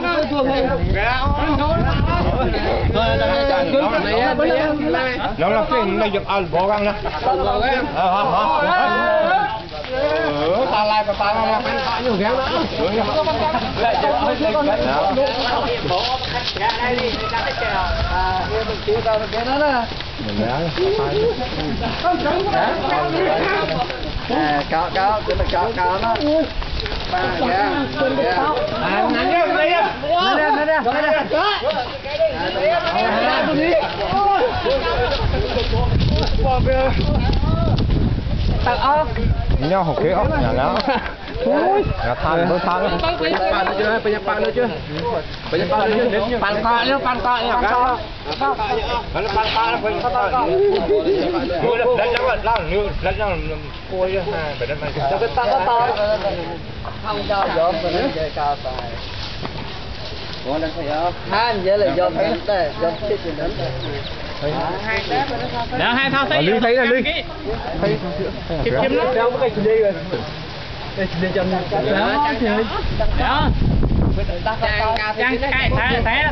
Nó là cái này giật ăn bò găng nè. Ta lại và ta lại phải thả nhiều ghé nữa. Lại giật cao cao cái này cao cao nó ba ghé nhau học kế ốc nhà nó nhà than đôi than pan chưa bây giờ pan nữa chưa bây giờ pan nữa chưa pan to nhá pan to nhá pan to nó pan to nó phải đánh nhau côi ha phải đánh cho cái to không cho gió mình chơi cao tài có đang thấy không han vậy là gió thấy đấy gió thích gì đến Đó, hai thao thấy. Ly thấy là Ly. Chìm chìm lắm. Đeo cái gì rồi. Đây cho Đó. Đó. Trang cái thế.